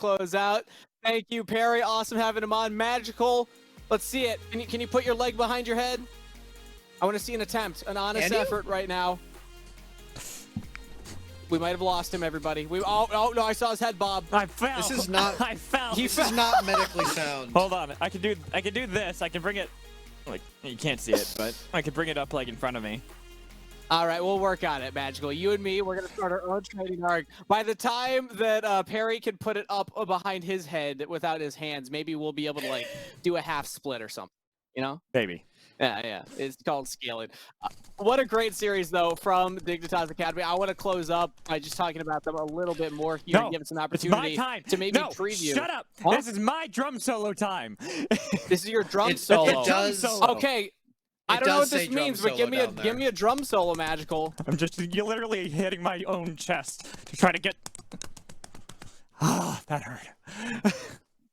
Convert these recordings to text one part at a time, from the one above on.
close out. Thank you, Perry. Awesome having him on. Magical. Let's see it. Can you put your leg behind your head? I want to see an attempt, an honest effort right now. We might have lost him, everybody. Oh no, I saw his head bob. I fell. This is not. I fell. This is not medically sound. Hold on. I can do this. I can bring it. Like you can't see it, but I can bring it up like in front of me. All right, we'll work on it, Magical. You and me, we're going to start our own trading arc. By the time that Perry can put it up behind his head without his hands, maybe we'll be able to like do a half split or something, you know? Maybe. Yeah. It's called scaling. What a great series, though, from Dignitas Academy. I want to close up by just talking about them a little bit more here and give us an opportunity to maybe preview. Shut up. Huh? This is my drum solo time. This is your drum solo. It does. Okay. I don't know what this means, but give me a drum solo, Magical. I'm just literally hitting my own chest to try to get. Ah, that hurt.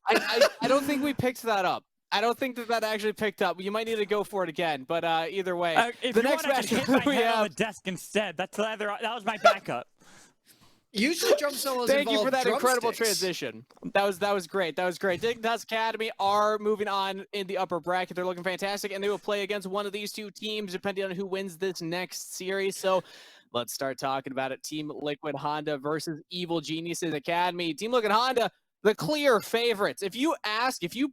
I don't think we picked that up. I don't think that actually picked up. You might need to go for it again, but either way, if the you next match hit my head on the desk instead. That was my backup. Usually drum solos Thank you for that incredible drumsticks. transition. That was great. That was great. Dignitas Academy are moving on in the upper bracket. They're looking fantastic, and they will play against one of these two teams depending on who wins this next series. So let's start talking about it. Team Liquid Honda versus Evil Geniuses Academy. Team Liquid Honda, the clear favorites. If you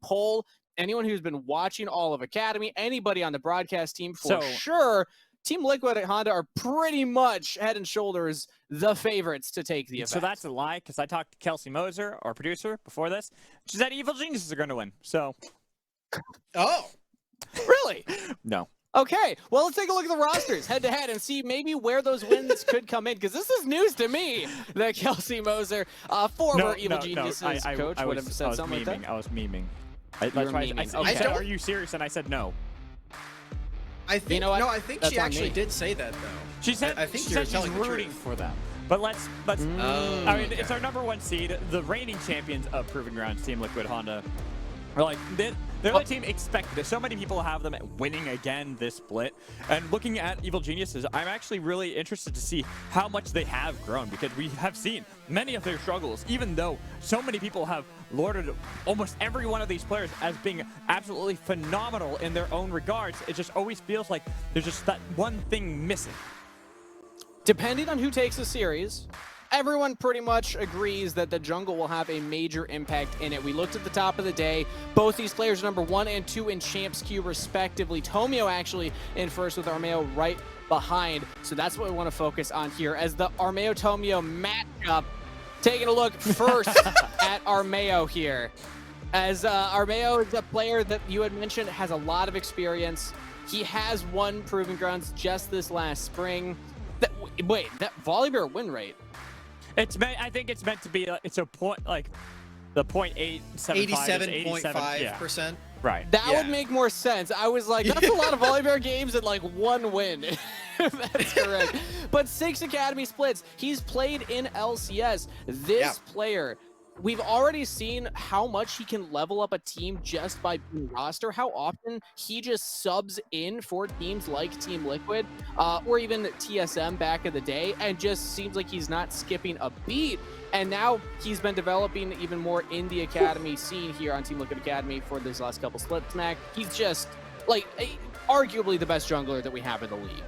poll anyone who's been watching all of Academy, anybody on the broadcast team, for sure, Team Liquid at Honda are pretty much head and shoulders the favorites to take the event. So that's a lie, because I talked to Kelsey Moser, our producer, before this. She said Evil Geniuses are going to win. So. Oh. Really? No. Okay, well, let's take a look at the rosters head-to-head and see maybe where those wins could come in, because this is news to me that Kelsey Moser, former Evil Geniuses coach, would have said something like that. I was memeing. That's why I said, are you serious? And I said no. I think, I think she actually did say that, though. She said, I think she said she's rooting for them. But let's I mean, it's our #1 seed, the reigning champions of Proving Grounds, Team Liquid Honda. Like, they're the team expected. So many people have them winning again this split. And looking at Evil Geniuses, I'm actually really interested to see how much they have grown, because we have seen many of their struggles, even though so many people have lauded almost every one of these players as being absolutely phenomenal in their own regards. It just always feels like there's just that one thing missing. Depending on who takes the series, everyone pretty much agrees that the jungle will have a major impact in it. We looked at the top of the day. Both these players are #1 and 2 in Champs Queue, respectively. Tomio actually in first with Armeo right behind. So that's what we want to focus on here as the Armeo-Tomio matchup. Taking a look first at Armeo here. As Armeo is a player that you had mentioned has a lot of experience. He has won Proving Grounds just this last spring. Wait, that Volibear win rate? I think it's meant to be. It's a point like the 87.5%. Yeah. Right. That would make more sense. I was like, that's a lot of Volibear games and like 1 win. That's correct. But 6 Academy splits. He's played in LCS. This player, we've already seen how much he can level up a team just by being roster, how often he just subs in for teams like Team Liquid or even TSM back in the day, and just seems like he's not skipping a beat. And now he's been developing even more in the Academy scene here on Team Liquid Academy for this last couple splits. Mac, he's just like arguably the best jungler that we have in the league.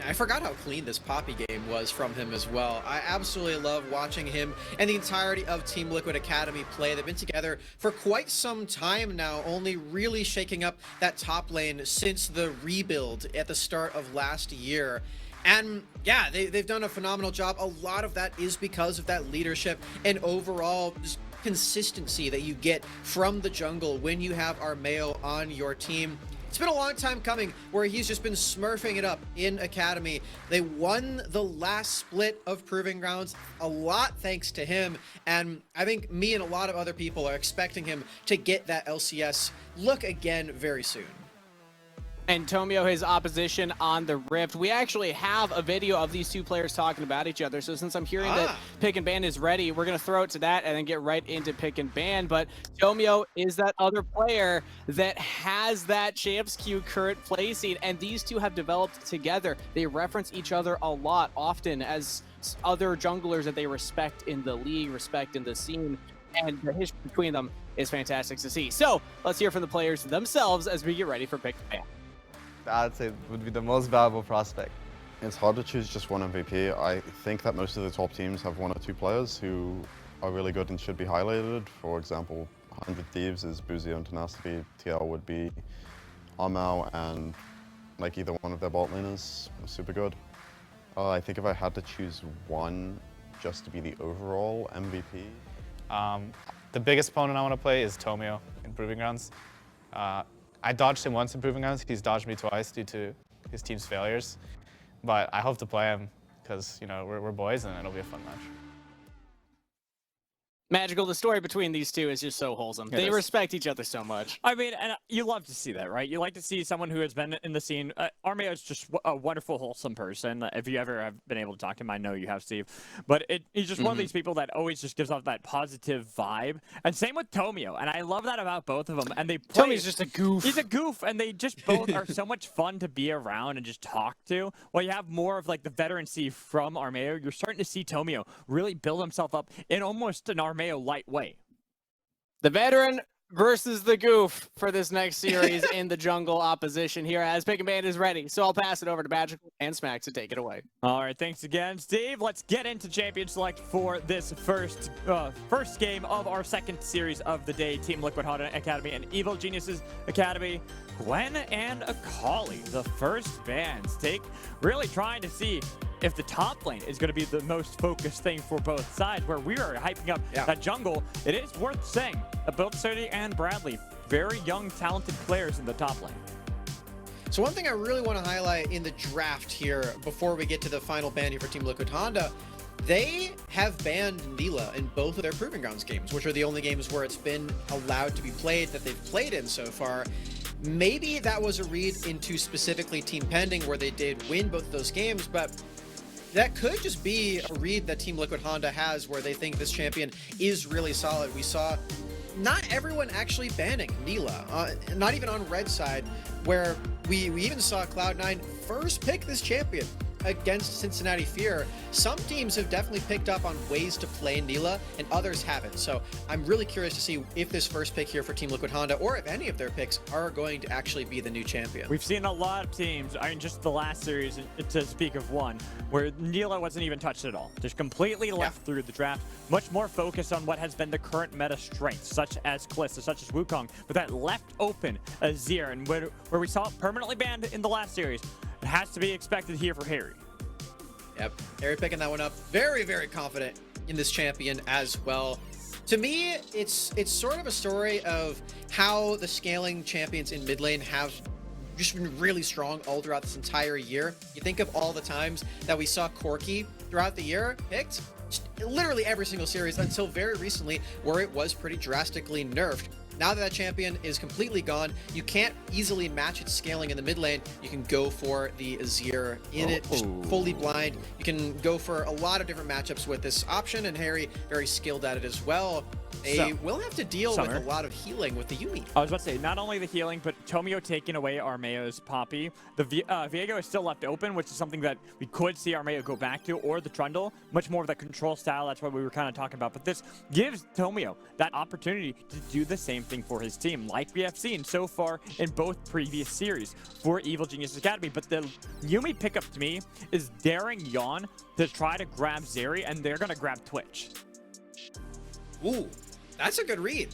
I forgot how clean this Poppy game was from him as well. I absolutely love watching him and the entirety of Team Liquid Academy play. They've been together for quite some time now, only really shaking up that top lane since the rebuild at the start of last year. And yeah, they've done a phenomenal job. A lot of that is because of that leadership and overall just consistency that you get from the jungle when you have Armeo on your team. It's been a long time coming where he's just been smurfing it up in Academy. They won the last split of Proving Grounds, a lot thanks to him. And I think me and a lot of other people are expecting him to get that LCS look again very soon. And Tomio, his opposition on the Rift. We actually have a video of these two players talking about each other. So since I'm hearing that Pick and Ban is ready, we're going to throw it to that and then get right into Pick and Ban. But Tomio is that other player that has that Champs Queue current placing, and these two have developed together. They reference each other a lot, often as other junglers that they respect in the league, respect in the scene. and the history between them is fantastic to see. So let's hear from the players themselves as we get ready for pick ban. I'd say would be the most valuable prospect. It's hard to choose just one MVP. I think that most of the top teams have one or two players who are really good and should be highlighted. For example, 100 Thieves is Buzio and Tenacity. TL would be Armau and like either one of their bot laners are super good. I think if I had to choose one just to be the overall MVP. The biggest opponent I want to play is Tomio in Proving Grounds. I dodged him once in Proving Grounds. He's dodged me twice due to his team's failures. But I hope to play him because, you know, we're boys and it'll be a fun match. Magical, the story between these two is just so wholesome. They respect each other so much. I mean, and you love to see that, right? You like to see someone who has been in the scene. Armeo is just a wonderful, wholesome person. If you ever have been able to talk to him, I know you have, Steve. But he's just one of these people that always just gives off that positive vibe. And same with Tomio. And I love that about both of them. And they play, Tomio's just a goof. He's a goof, and they just both are so much fun to be around and just talk to. While you have more of like the veterancy from Armeo, you're starting to see Tomio really build himself up in almost an Armeo light way. The veteran versus the goof for this next series in the jungle opposition here as Pick and Ban is ready. So I'll pass it over to Magical and Smack to take it away. All right, thanks again, Steve. Let's get into Champion Select for this first game of our second series of the day. Team Liquid Honda Academy and Evil Geniuses Academy. Gwen and Akali, the first bands, really trying to see if the top lane is going to be the most focused thing for both sides, where we are hyping up that jungle. It is worth saying that both Sody and Bradley, very young, talented players in the top lane. So one thing I really want to highlight in the draft here, before we get to the final ban here for Team Liquid Honda, they have banned Nila in both of their Proving Grounds games, which are the only games where it's been allowed to be played that they've played in so far. Maybe that was a read into specifically Team Pending, where they did win both of those games, but that could just be a read that Team Liquid Honda has where they think this champion is really solid. We saw not everyone actually banning Nila, not even on red side, where we even saw Cloud9 first pick this champion against Cincinnati Fear. Some teams have definitely picked up on ways to play Nila and others haven't. So I'm really curious to see if this first pick here for Team Liquid Honda, or if any of their picks are going to actually be the new champion. We've seen a lot of teams, I mean, just the last series, to speak of one, where Nila wasn't even touched at all. Just completely left through the draft. Much more focused on what has been the current meta strengths, such as Kalista, such as Wukong, but that left open Azir, and where we saw it permanently banned in the last series, it has to be expected here for Harry. Yep, Harry picking that one up. Very, very confident in this champion as well. To me, it's sort of a story of how the scaling champions in mid lane have just been really strong all throughout this entire year. You think of all the times that we saw Corki throughout the year picked, literally every single series until very recently, where it was pretty drastically nerfed. Now that champion is completely gone, you can't easily match its scaling in the mid lane. You can go for the Azir in it, just fully blind. You can go for a lot of different matchups with this option, and Harry very skilled at it as well. They will have to deal with a lot of healing with the Yuumi. I was about to say, not only the healing, but Tomio taking away Armeo's Poppy. The Viego is still left open, which is something that we could see Armeo go back to, or the Trundle, much more of the control style. That's what we were kind of talking about. But this gives Tomio that opportunity to do the same thing for his team, like we have seen so far in both previous series for Evil Geniuses Academy. But the Yuumi pickup to me is daring Yawn to try to grab Zeri, and they're going to grab Twitch. Ooh, that's a good read.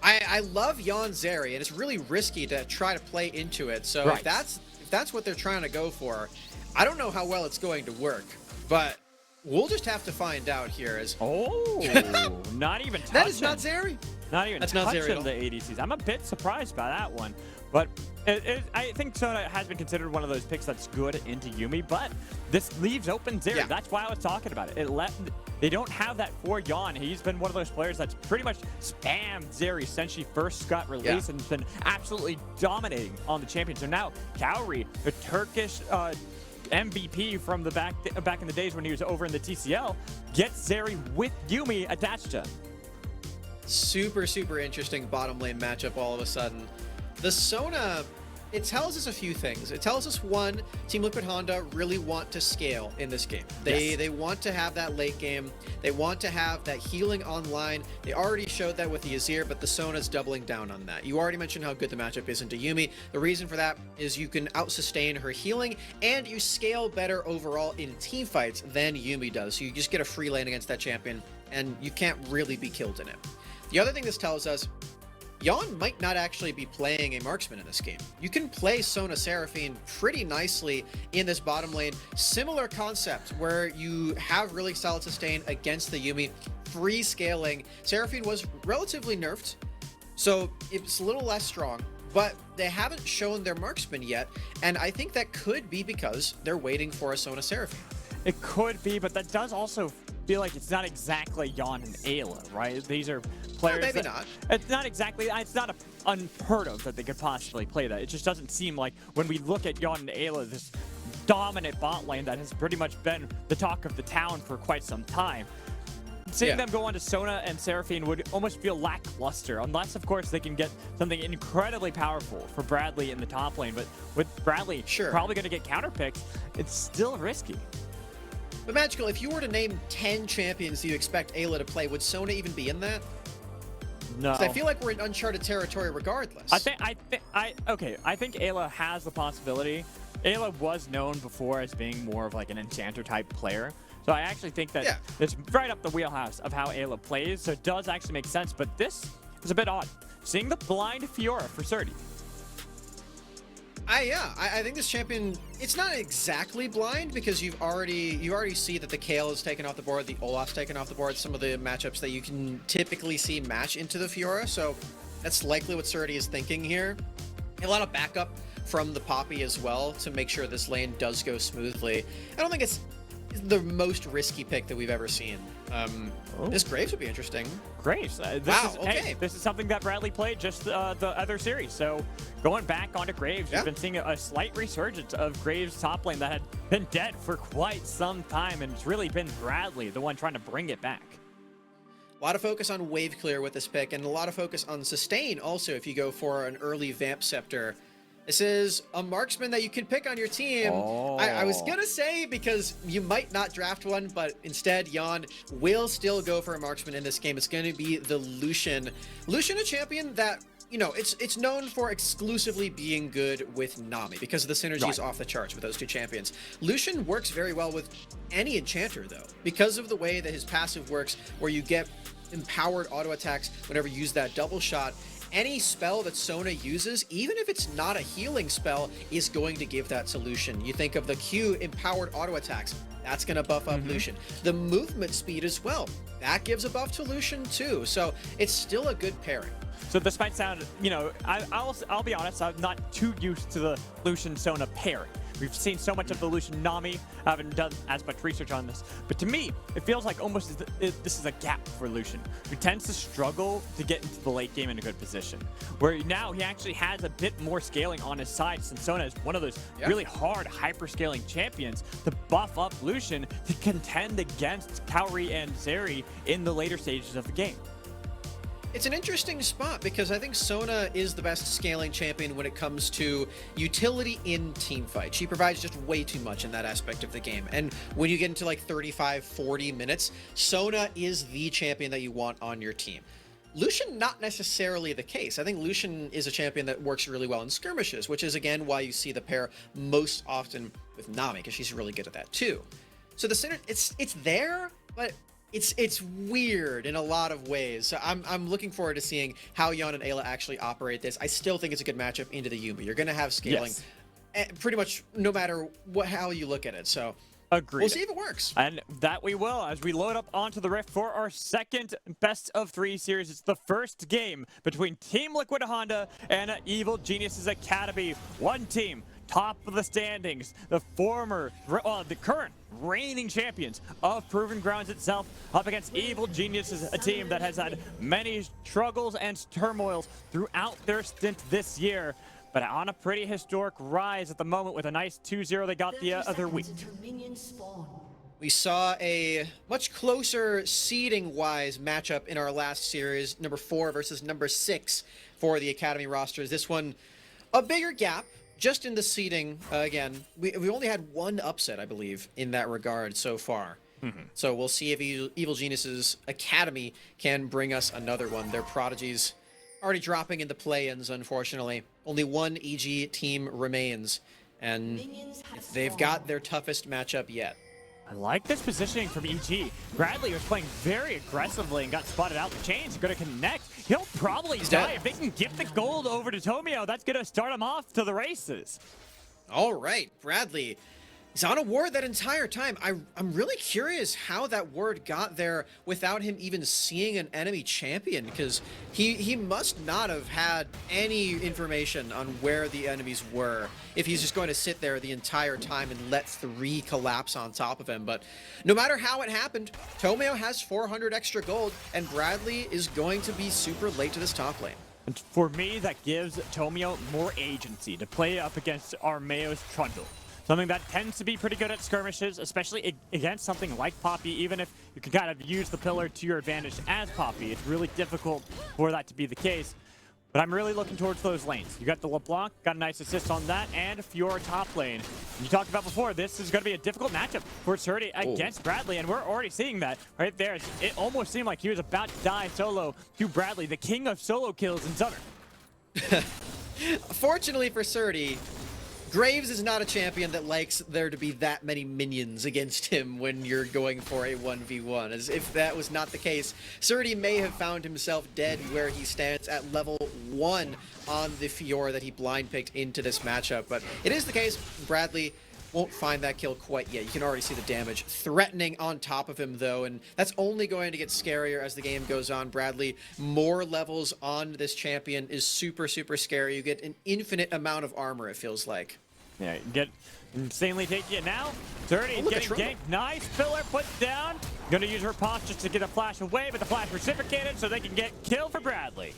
I love Yawn Zeri, and it's really risky to try to play into it. So if that's what they're trying to go for, I don't know how well it's going to work, but we'll just have to find out here. Not even touching. That is not Zeri. Not even touching the ADCs. I'm a bit surprised by that one. But I think Soda has been considered one of those picks that's good into Yuumi, but this leaves open Zeri. Yeah. That's why I was talking about it. They don't have that for Yawn. He's been one of those players that's pretty much spammed Zeri since she first got released and has been absolutely dominating on the champion. So now Kaori, the Turkish MVP from the back in the days when he was over in the TCL, gets Zeri with Yuumi attached to him. Super interesting bottom lane matchup all of a sudden. The Sona, it tells us a few things. It tells us, one, Team Liquid Honda really want to scale in this game. They want to have that late game. They want to have that healing online. They already showed that with the Azir, but the Sona's doubling down on that. You already mentioned how good the matchup is into Yuumi. The reason for that is you can out-sustain her healing, and you scale better overall in team fights than Yuumi does. So you just get a free lane against that champion, and you can't really be killed in it. The other thing this tells us, Yon might not actually be playing a marksman in this game. You can play Sona Seraphine pretty nicely in this bottom lane. Similar concept where you have really solid sustain against the Yuumi, free scaling. Seraphine was relatively nerfed, so it's a little less strong, but they haven't shown their marksman yet, and I think that could be because they're waiting for a Sona Seraphine. It could be, but that does also feel like it's not exactly Yon and Ayla, right? These are players. Maybe not. It's not exactly. It's not unheard of that they could possibly play that. It just doesn't seem like when we look at Yon and Ayla, this dominant bot lane that has pretty much been the talk of the town for quite some time. Seeing them go on to Sona and Seraphine would almost feel lackluster, unless, of course, they can get something incredibly powerful for Bradley in the top lane. But with Bradley probably going to get counterpicked, it's still risky. But Magical, if you were to name 10 champions you expect Ayla to play, would Sona even be in that? No. I feel like we're in uncharted territory regardless. I think Ayla has the possibility. Ayla was known before as being more of like an enchanter type player. So I actually think that it's right up the wheelhouse of how Ayla plays. So it does actually make sense, but this is a bit odd. Seeing the blind Fiora for Surdy. I think this champion, it's not exactly blind because you already see that the Kayle is taken off the board, the Olaf's taken off the board, some of the matchups that you can typically see match into the Fiora, so that's likely what Surdy is thinking here. A lot of backup from the Poppy as well to make sure this lane does go smoothly. I don't think it's the most risky pick that we've ever seen. This Graves would be interesting. Graves. This is something that Bradley played just the other series. So going back onto Graves, we've been seeing a slight resurgence of Graves' top lane that had been dead for quite some time, and it's really been Bradley, the one trying to bring it back. A lot of focus on wave clear with this pick, and a lot of focus on sustain also if you go for an early Vamp Scepter. This is a marksman that you can pick on your team. I was going to say because you might not draft one, but instead Yon will still go for a marksman in this game. It's going to be the Lucian. Lucian, a champion that, you know, it's known for exclusively being good with Nami because of the synergies off the charts with those two champions. Lucian works very well with any enchanter, though, because of the way that his passive works, where you get empowered auto attacks whenever you use that double shot. Any spell that Sona uses, even if it's not a healing spell, is going to give that solution. You think of the Q empowered auto attacks, that's going to buff up Lucian. The movement speed as well, that gives a buff to Lucian too. So it's still a good pairing. So this might sound, you know, I'll be honest, I'm not too used to the Lucian Sona pairing. We've seen so much of the Lucian Nami. I haven't done as much research on this. But to me, it feels like almost this is a gap for Lucian, who tends to struggle to get into the late game in a good position. Where now he actually has a bit more scaling on his side, since Sona is one of those really hard hyper-scaling champions to buff up Lucian to contend against Kaori and Zeri in the later stages of the game. It's an interesting spot because I think Sona is the best scaling champion when it comes to utility in teamfight. She provides just way too much in that aspect of the game. And when you get into like 35, 40 minutes, Sona is the champion that you want on your team. Lucian, not necessarily the case. I think Lucian is a champion that works really well in skirmishes, which is again why you see the pair most often with Nami, because she's really good at that too. So the center, it's there, but it's weird in a lot of ways. So I'm looking forward to seeing how Yon and Ayla actually operate this. I still think it's a good matchup into the Yuumi. You're going to have scaling pretty much no matter how you look at it. So agreed. We'll see if it works. And that we will as we load up onto the Rift for our second best of 3 series. It's the first game between Team Liquid Honda and Evil Geniuses Academy. One team top of the standings, the current reigning champions of Proving Grounds itself, up against Evil Geniuses, a team that has had many struggles and turmoils throughout their stint this year, but on a pretty historic rise at the moment with a nice 2-0 they got the other week. We saw a much closer seeding-wise matchup in our last series, number 4 versus number 6 for the Academy rosters. This one, a bigger gap. just in the seeding, again, we only had one upset, I believe, in that regard so far. So we'll see if Evil Genius's Academy can bring us another one. Their prodigies already dropping in the play-ins, unfortunately. Only one EG team remains, and they've got their toughest matchup yet. I like this positioning from EG. Bradley was playing very aggressively and got spotted out. The chain's going to connect. He'll probably die. If they can get the gold over to Tomio, that's going to start him off to the races. All right, Bradley. He's on a ward that entire time. I'm really curious how that ward got there without him even seeing an enemy champion, because he must not have had any information on where the enemies were if he's just going to sit there the entire time and let 3 collapse on top of him. But no matter how it happened, Tomeo has 400 extra gold, and Bradley is going to be super late to this top lane. And for me, that gives Tomio more agency to play up against Armeo's Trundle. Something that tends to be pretty good at skirmishes, especially against something like Poppy. Even if you can kind of use the pillar to your advantage as Poppy, it's really difficult for that to be the case. But I'm really looking towards those lanes. You got the LeBlanc, got a nice assist on that, and Fiora top lane. You talked about before, this is going to be a difficult matchup for Surdy against Bradley, and we're already seeing that right there. It almost seemed like he was about to die solo to Bradley, the king of solo kills in Summer. Fortunately for Surdy, Graves is not a champion that likes there to be that many minions against him when you're going for a 1v1. As if that was not the case, Surdy may have found himself dead where he stands at level 1 on the Fiora that he blind picked into this matchup. But it is the case, Bradley won't find that kill quite yet. You can already see the damage threatening on top of him, though, and that's only going to get scarier as the game goes on. Bradley, more levels on this champion is super, super scary. You get an infinite amount of armor, it feels like. Yeah, get insanely taking it now. 30 getting ganked. Nice pillar put down. Gonna use her pop just to get a flash away, but the flash reciprocated so they can get kill for Bradley.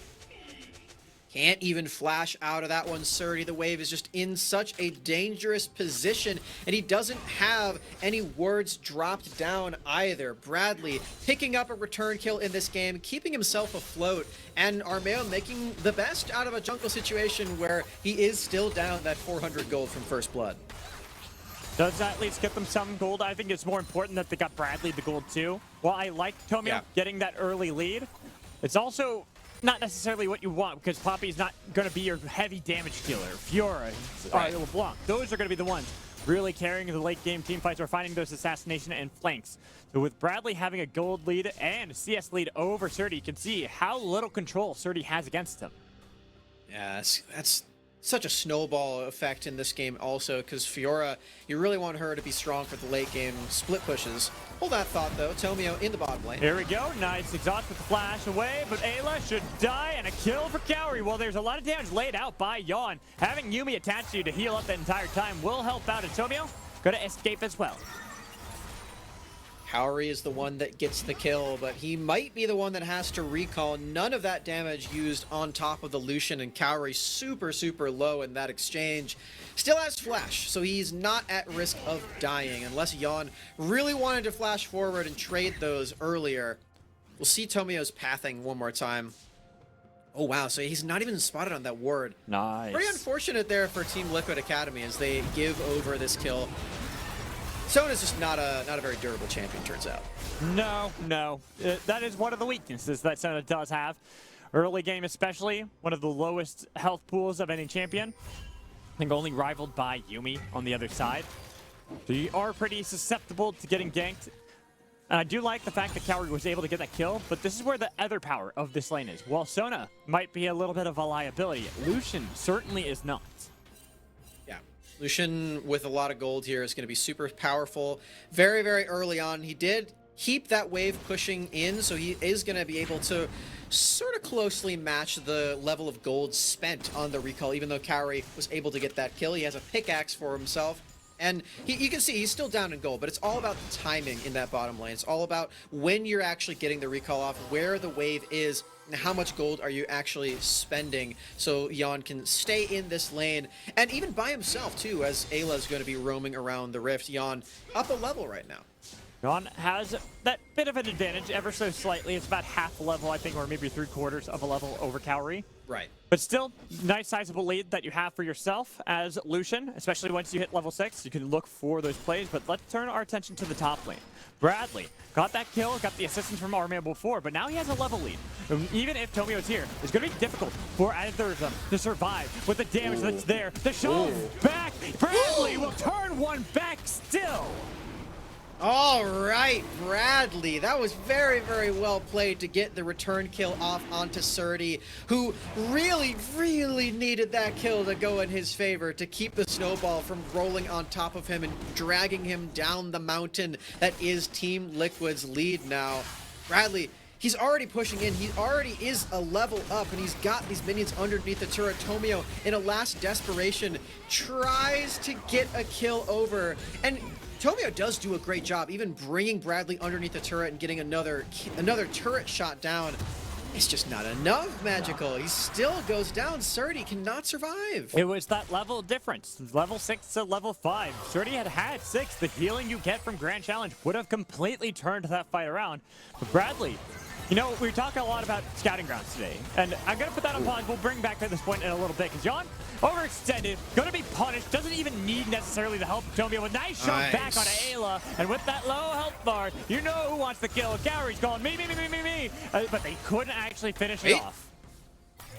Can't even flash out of that one, Surdy. The wave is just in such a dangerous position, and he doesn't have any words dropped down either. Bradley picking up a return kill in this game, keeping himself afloat, and Armeo making the best out of a jungle situation where he is still down that 400 gold from First Blood. Does that at least get them some gold? I think it's more important that they got Bradley the gold too. While I like Tomio getting that early lead, it's also not necessarily what you want, because Poppy's not going to be your heavy damage killer. Fiora, LeBlanc, those are going to be the ones really carrying the late game team fights or finding those assassination and flanks. So with Bradley having a gold lead and CS lead over Surdy, you can see how little control Surdy has against him. Yeah, that's such a snowball effect in this game also, because Fiora, you really want her to be strong for the late game split pushes. Hold that thought though, Tomio in the bottom lane. Here we go, nice exhaust with the flash away, but Ayla should die, and a kill for Cowrie. Well, there's a lot of damage laid out by Yawn. Having Yuumi attached to you to heal up the entire time will help out, and Tomio gonna escape as well. Cowrie is the one that gets the kill, but he might be the one that has to recall. None of that damage used on top of the Lucian, and Cowrie super, super low in that exchange. Still has flash, so he's not at risk of dying, unless Yawn really wanted to flash forward and trade those earlier. We'll see Tomio's pathing one more time. Oh wow, so he's not even spotted on that ward. Nice. Very unfortunate there for Team Liquid Academy as they give over this kill. Sona's just not a very durable champion, turns out. No. That is one of the weaknesses that Sona does have. Early game especially, one of the lowest health pools of any champion. I think only rivaled by Yuumi on the other side. So you are pretty susceptible to getting ganked. And I do like the fact that Cowrie was able to get that kill, but this is where the other power of this lane is. While Sona might be a little bit of a liability, Lucian certainly is not. Lucian with a lot of gold here is going to be super powerful. Very, very early on, he did keep that wave pushing in, so he is going to be able to sort of closely match the level of gold spent on the recall, even though Cowrie was able to get that kill. He has a pickaxe for himself. And you can see he's still down in gold, but it's all about the timing in that bottom lane. It's all about when you're actually getting the recall off, where the wave is, and how much gold are you actually spending so Yawn can stay in this lane. And even by himself, too, as Ayla is going to be roaming around the rift. Yawn up a level right now. Ron has that bit of an advantage ever so slightly. It's about half a level, I think, or maybe 3/4 of a level over Kaori. Right. But still, nice sizable lead that you have for yourself as Lucian, especially once you hit level 6. You can look for those plays, but let's turn our attention to the top lane. Bradley got that kill, got the assistance from Armia before, but now he has a level lead. Even if Tomio's here, it's going to be difficult for either of them to survive with the damage that's there. The shove back, Bradley will turn one back still. All right, Bradley. That was very, very well played to get the return kill off onto Surdy, who really, really needed that kill to go in his favor to keep the snowball from rolling on top of him and dragging him down the mountain that is Team Liquid's lead now. Bradley, he's already pushing in. He already is a level up, and he's got these minions underneath the turret. Tomio, in a last desperation, tries to get a kill over. And Tomio does do a great job, even bringing Bradley underneath the turret and getting another turret shot down. It's just not enough, Magical. He still goes down. Surdy cannot survive. It was that level difference. Level 6 to level 5. Surdy had 6. The healing you get from Grand Challenge would have completely turned that fight around. But Bradley, you know, we talk a lot about scouting grounds today, and I'm going to put that on pause. We'll bring back to this point in a little bit, because Jan, overextended, going to be punished, doesn't even need necessarily the help of Tomio. A nice shot back on Ayla, and with that low health bar, you know who wants the kill. Kaori's going, me. But they couldn't actually finish it off.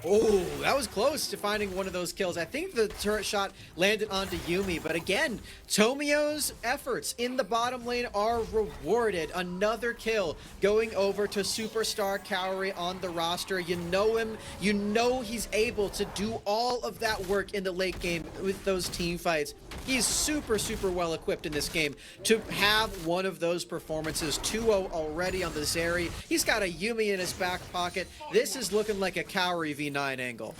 Oh, that was close to finding one of those kills. I think the turret shot landed onto Yuumi, but again, Tomio's efforts in the bottom lane are rewarded. Another kill going over to superstar Kaori on the roster. You know him, you know he's able to do all of that work in the late game with those team fights. He's super, super well equipped in this game to have one of those performances. 2-0 already on the Zeri. He's got a Yuumi in his back pocket. This is looking like a Kaori V9 angle.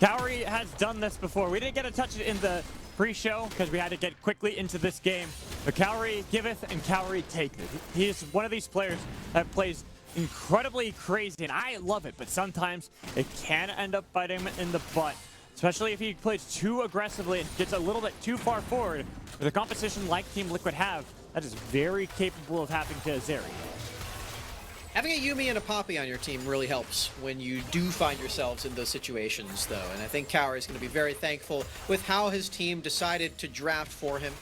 Kaori has done this before. We didn't get to touch it in the pre-show because we had to get quickly into this game. But Kaori giveth and Kaori taketh. He is one of these players that plays incredibly crazy, and I love it, but sometimes it can end up biting him in the butt. Especially if he plays too aggressively and gets a little bit too far forward. With a competition like Team Liquid have, that is very capable of happening to Zeri. Having a Yuumi and a Poppy on your team really helps when you do find yourselves in those situations, though. And I think Kaori is going to be very thankful with how his team decided to draft for him.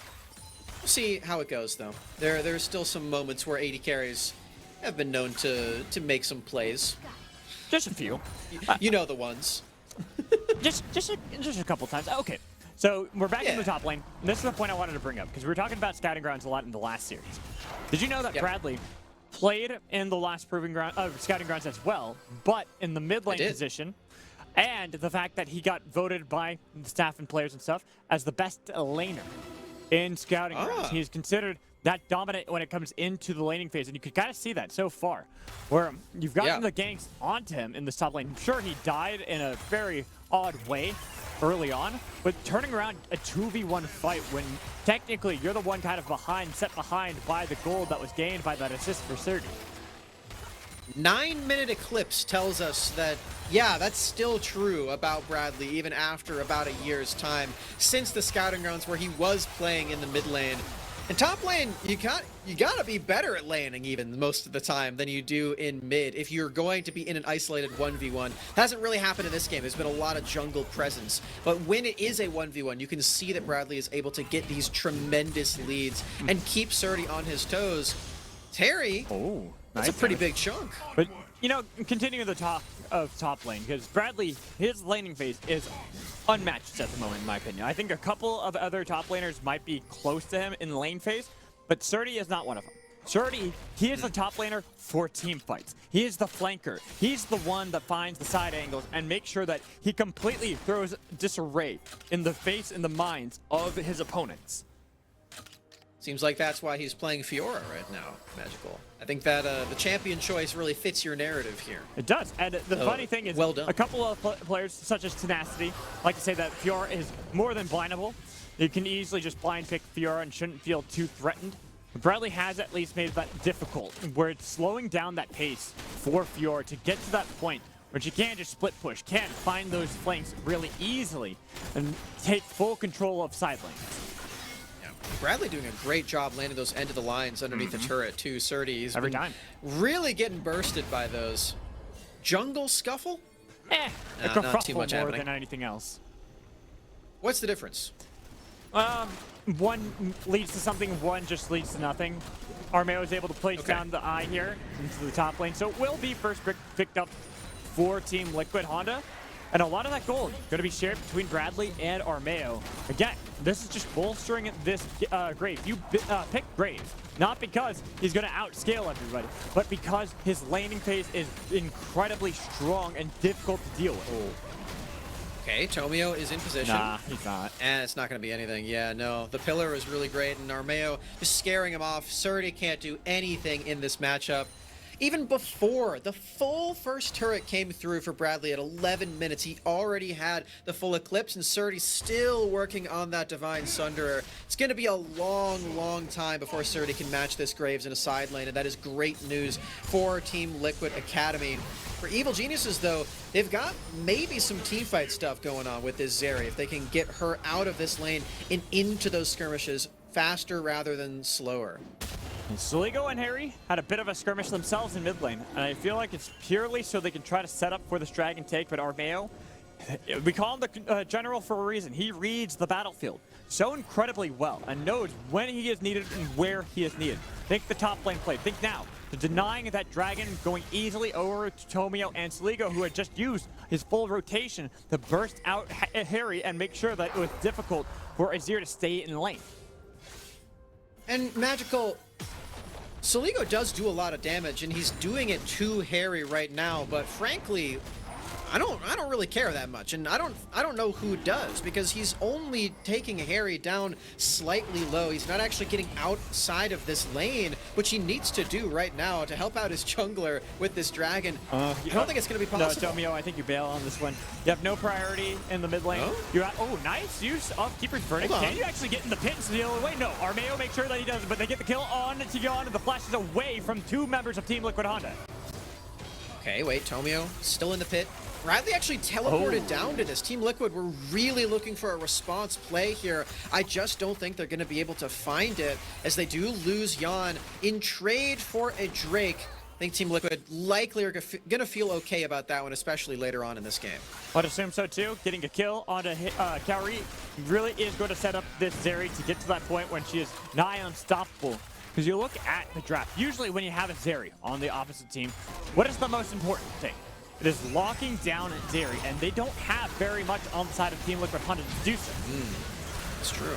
We'll see how it goes, though. There's still some moments where AD carries have been known to make some plays. Just a few. You know the ones. just a couple times. Okay, so we're back in the top lane. This is the point I wanted to bring up, because we were talking about scouting grounds a lot in the last series. Did you know that Bradley played in the last proving ground scouting grounds as well, but in the mid lane position, and the fact that he got voted by the staff and players and stuff as the best laner in scouting grounds. He's considered that dominant when it comes into the laning phase, and you can kind of see that so far, where you've gotten the ganks onto him in this top lane. Sure, he died in a very odd way early on, but turning around a 2v1 fight when technically you're the one kind of behind, set behind by the gold that was gained by that assist for Surdy. 9-minute eclipse tells us that, yeah, that's still true about Bradley, even after about a year's time since the scouting grounds where he was playing in the mid lane. In top lane, you gotta be better at laning even most of the time than you do in mid if you're going to be in an isolated 1v1. Hasn't really happened in this game. There's been a lot of jungle presence. But when it is a 1v1, you can see that Bradley is able to get these tremendous leads and keep Surdy on his toes. Terry, that's a pretty big chunk. But, you know, continuing the talk of top lane, because Bradley, his laning phase is unmatched at the moment, in my opinion. I think a couple of other top laners might be close to him in lane phase, but Surdy is not one of them. Surdy, he is the top laner for team fights. He is the flanker. He's the one that finds the side angles and makes sure that he completely throws disarray in the face and the minds of his opponents. Seems like that's why he's playing Fiora right now, Magical. I think that the champion choice really fits your narrative here. It does, and the funny thing is, a couple of players, such as Tenacity, like to say that Fiora is more than blindable. You can easily just blind pick Fiora and shouldn't feel too threatened. Bradley has at least made that difficult, where it's slowing down that pace for Fiora to get to that point where she can't just split push, can't find those flanks really easily, and take full control of side lanes. Bradley doing a great job landing those end of the lines underneath the turret too. Surdy, Every time. really getting bursted by those. Jungle scuffle? A not kerfuffle too much more happening. than anything else. What's the difference? One leads to something, one just leads to nothing. Armeo is able to place down the eye here into the top lane, so it will be first picked up for Team Liquid Honda. And a lot of that gold going to be shared between Bradley and Armeo. Again, this is just bolstering this Grave. You pick Grave, not because he's going to outscale everybody, but because his laning phase is incredibly strong and difficult to deal with. Okay, Tomio is in position. Nah, he's not. And it's not going to be anything. Yeah, no. The pillar is really great, and Armeo just scaring him off. Surdy can't do anything in this matchup. Even before the full first turret came through for Bradley at 11 minutes, he already had the full Eclipse, and Surdy still working on that Divine Sunderer. It's going to be a long, long time before Surdy can match this Graves in a side lane, and that is great news for Team Liquid Academy. For Evil Geniuses, though, they've got maybe some teamfight stuff going on with this Zeri. If they can get her out of this lane and into those skirmishes faster rather than slower. Sligo and Harry had a bit of a skirmish themselves in mid lane, and I feel like it's purely so they can try to set up for this dragon take, but Armeo, we call him the general for a reason. He reads the battlefield so incredibly well and knows when he is needed and where he is needed. Think the top lane play. Think now. The denying that dragon going easily over to Tomio and Sligo, who had just used his full rotation to burst out Harry and make sure that it was difficult for Azir to stay in lane. And Magical, Sligo does do a lot of damage, and he's doing it to Harry right now, but frankly, I don't really care that much, and I don't know who does, because he's only taking Harry down slightly low. He's not actually getting outside of this lane, which he needs to do right now to help out his jungler with this dragon. I don't think it's going to be possible. No, Tomio, I think you bail on this one. You have no priority in the mid lane. Oh, nice use of Keeper's Verdict. Can you actually get in the pit and steal away? No, Armeo makes sure that he does, but they get the kill on Tion, and the flash is away from two members of Team Liquid Honda. Okay, wait, Tomio still in the pit. Bradley actually teleported down to this. Team Liquid were really looking for a response play here. I just don't think they're going to be able to find it, as they do lose Jan in trade for a Drake. I think Team Liquid likely are going to feel okay about that one, especially later on in this game. I'd assume so too. Getting a kill onto Kaori really is going to set up this Zeri to get to that point when she is nigh unstoppable. Because you look at the draft, usually when you have a Zeri on the opposite team, what is the most important thing? It is locking down Zeri, and they don't have very much on the side of Team Liquid Honda to do so. It's true.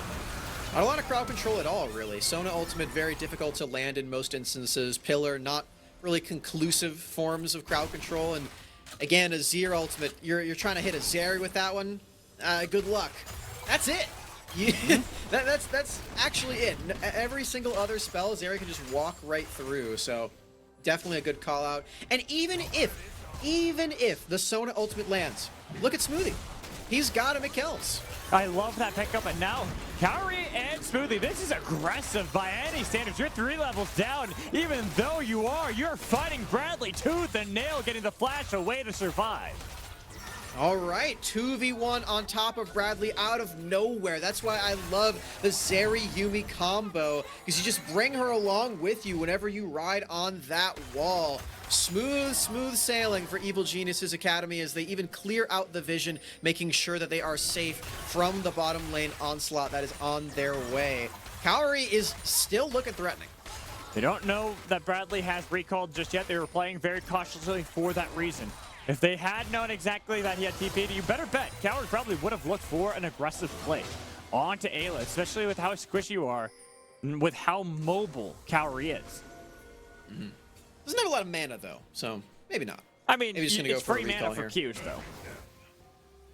Not a lot of crowd control at all, really. Sona Ultimate, very difficult to land in most instances. Pillar, not really conclusive forms of crowd control. And again, Azir Ultimate, you're trying to hit a Zeri with that one. Good luck. That's it. That's actually it. Every single other spell, Zeri can just walk right through. So definitely a good call out. And even if the Sona Ultimate lands, look at Smoothie. He's got him at kills. I love that pickup, and now Kaori and Smoothie, this is aggressive by any standards. You're 3 levels down, even though you're fighting Bradley tooth and nail, getting the flash away to survive. All right, 2v1 on top of Bradley out of nowhere. That's why I love the Zeri-Yumi combo, because you just bring her along with you whenever you ride on that wall. Smooth sailing for Evil Geniuses Academy as they even clear out the vision, making sure that they are safe from the bottom lane onslaught that is on their way. Kaori is still looking threatening. They don't know that Bradley has recalled just yet. They were playing very cautiously for that reason. If they had known exactly that he had TP'd, you better bet Kaori probably would have looked for an aggressive play onto Ayla, especially with how squishy you are, and with how mobile Kaori is. Doesn't have a lot of mana though, so maybe not. I mean, maybe just gonna go it's for free a mana recall for here. Qs, though.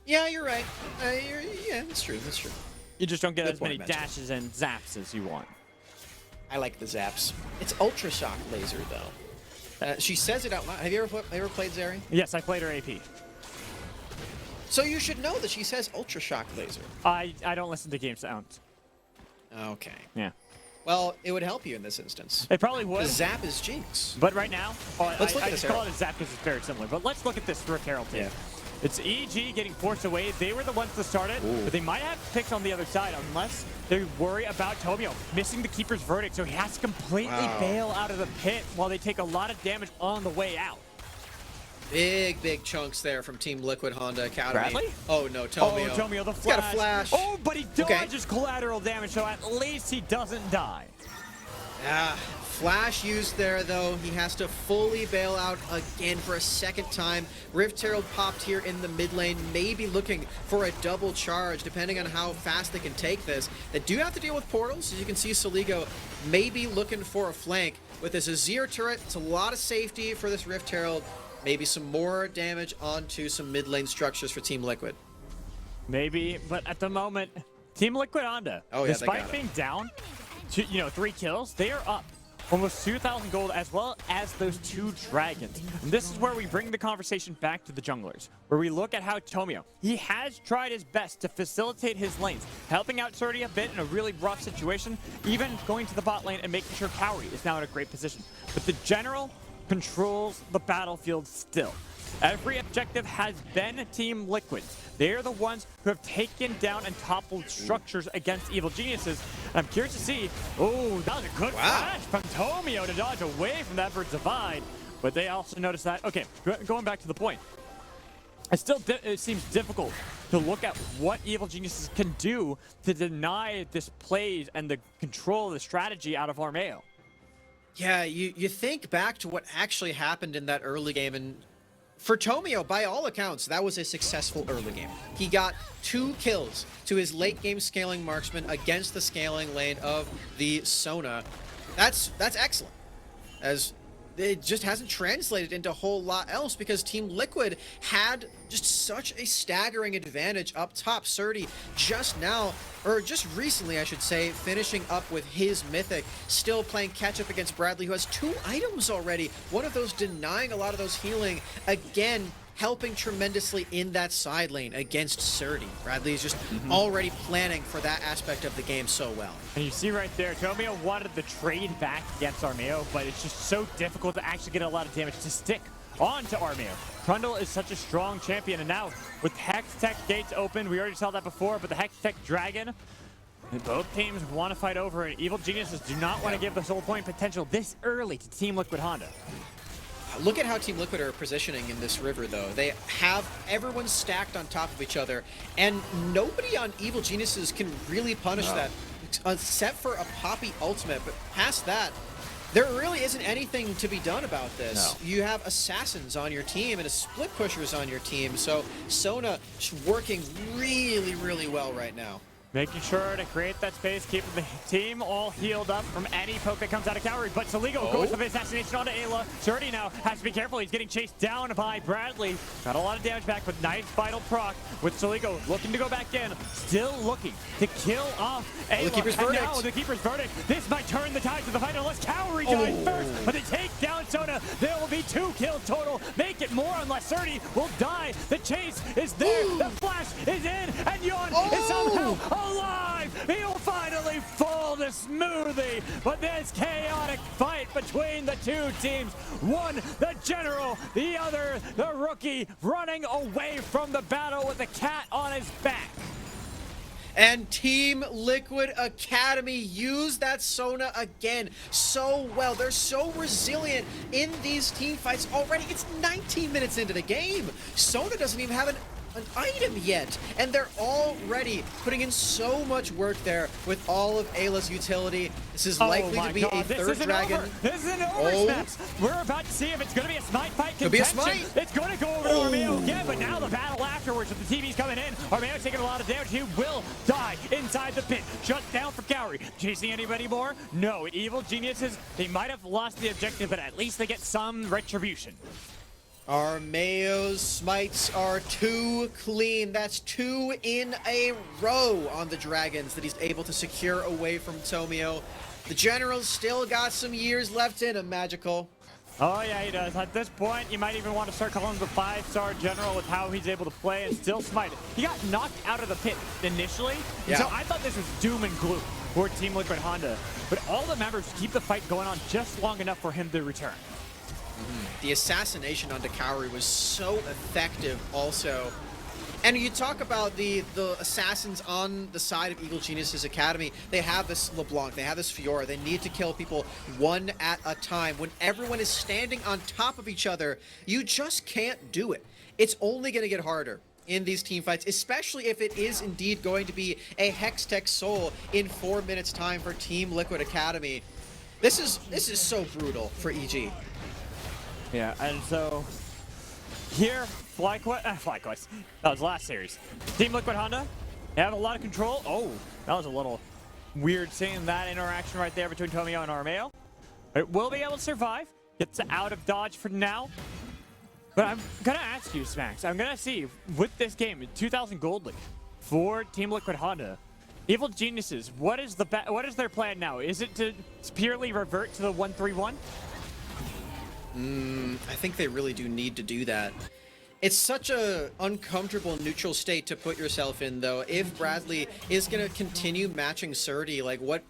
Yeah, you're right. Yeah, that's true. That's true. You just don't get Good as many point, Magic. dashes and zaps as you want. I like the zaps. It's Ultra Shock Laser though. She says it out loud. Have you ever played Zeri? Yes, I played her AP. So you should know that she says Ultra Shock Laser. I don't listen to game sounds. Okay. Yeah. Well, it would help you in this instance. It probably would. The zap is Jinx. But right now, Let's look at I this just call Herald. it a zap because it's very similar. But let's look at this Rick Herald team. Yeah. It's EG getting forced away. They were the ones to start it, but they might have picks on the other side unless they worry about Tomio missing the keeper's verdict, so he has to completely bail out of the pit while they take a lot of damage on the way out. Big chunks there from Team Liquid Honda Academy. Bradley? Oh no, Tomio. Oh, Tomio, the He's flash. got a flash. Oh, but he dodges collateral damage, so at least he doesn't die. Flash used there though. He has to fully bail out again for a second time. Rift Herald popped here in the mid lane, maybe looking for a double charge depending on how fast they can take this. They do have to deal with portals. As you can see, Soligo maybe looking for a flank. With this Azir turret, it's a lot of safety for this Rift Herald. Maybe some more damage onto some mid lane structures for Team Liquid. Maybe, but at the moment, Team Liquid Honda, despite being down to 3 kills, they are up almost 2,000 gold as well as those 2 dragons. And this is where we bring the conversation back to the junglers, where we look at how Tomio, he has tried his best to facilitate his lanes, helping out Surdy a bit in a really rough situation, even going to the bot lane and making sure Cowrie is now in a great position. But the general controls the battlefield still. Every objective has been Team Liquid's. They're the ones who have taken down and toppled structures against Evil Geniuses. And I'm curious to see, oh, that was a good flash from Tomio to dodge away from that Bird Divide. But they also noticed that, okay, going back to the point, it seems difficult to look at what Evil Geniuses can do to deny this plays and the control of the strategy out of Armeo. Yeah, you think back to what actually happened in that early game, and for Tomio, by all accounts, that was a successful early game. He got 2 kills to his late game scaling marksman against the scaling lane of the Sona. That's excellent, as it just hasn't translated into a whole lot else because Team Liquid had just such a staggering advantage up top. Surdy just now, or just recently I should say, finishing up with his mythic, still playing catch up against Bradley, who has 2 items already. One of those denying a lot of those healing, again helping tremendously in that side lane against Surdy. Bradley is just already planning for that aspect of the game so well. And you see right there, Tomio wanted the trade back against Armeo, but it's just so difficult to actually get a lot of damage to stick onto Armeo. Trundle is such a strong champion, and now with Hextech gates open, we already saw that before, but the Hextech Dragon, both teams want to fight over it. Evil Geniuses do not want to give the soul point potential this early to Team Liquid Honda. Look at how Team Liquid are positioning in this river, though. They have everyone stacked on top of each other, and nobody on Evil Geniuses can really punish that, except for a Poppy ultimate. But past that, there really isn't anything to be done about this. You have assassins on your team and a split pushers on your team, so Sona working really well right now. Making sure to create that space, keeping the team all healed up from any poke that comes out of Cowrie. But Soligo goes for the assassination onto Ayla. Surdy now has to be careful. He's getting chased down by Bradley. Got a lot of damage back, but nice vital proc with Soligo looking to go back in. Still looking to kill off Ayla. The keeper's verdict. Now the keeper's verdict. This might turn the tides of the fight unless Cowrie dies first. But they take down Sona. There will be 2 kills total. Make it more unless Surdy will die. The chase is there. The flash is in. And Yon is somehow alive! He'll finally fall to Smoothie! But this chaotic fight between the 2 teams, one the general, the other the rookie, running away from the battle with the cat on his back. And Team Liquid Academy used that Sona again so well. They're so resilient in these team fights already. It's 19 minutes into the game. Sona doesn't even have an item yet, and they're already putting in so much work there with all of Ayla's utility. This is likely to be a third dragon. This isn't over, Snaps. We're about to see if it's going to be a smite fight. Could be a smite. It's going to go over to Armeo again, but now the battle afterwards with the TV's coming in. Armeo taking a lot of damage. He will die inside the pit. Shut down for Cowrie. Chasing anybody more? No. Evil Geniuses, they might have lost the objective, but at least they get some retribution. Armeo's smites are too clean. That's 2 in a row on the dragons that he's able to secure away from Tomio. The general's still got some years left in him, Magical. Oh yeah, he does. At this point, you might even want to start calling him the 5-star general with how he's able to play and still smite it. He got knocked out of the pit initially, so I thought this was doom and gloom for Team Liquid Honda. But all the members keep the fight going on just long enough for him to return. The assassination on Dakauri was so effective also. And you talk about the assassins on the side of Evil Genius's Academy. They have this LeBlanc, they have this Fiora. They need to kill people one at a time. When everyone is standing on top of each other, you just can't do it. It's only going to get harder in these team fights, especially if it is indeed going to be a Hextech Soul in 4 minutes time for Team Liquid Academy. This is so brutal for EG. Yeah, and so here, FlyQuest. That was last series. Team Liquid Honda, they have a lot of control. Oh, that was a little weird seeing that interaction right there between Tomio and Armeo. It will be able to survive. Gets out of dodge for now. But I'm gonna ask you, Smacks. I'm gonna see with this game, 2,000 gold lead for Team Liquid Honda. Evil Geniuses, what is their plan now? Is it to purely revert to the 1-3-1? I think they really do need to do that. It's such a uncomfortable neutral state to put yourself in, though. If Bradley is going to continue matching Surdy, like what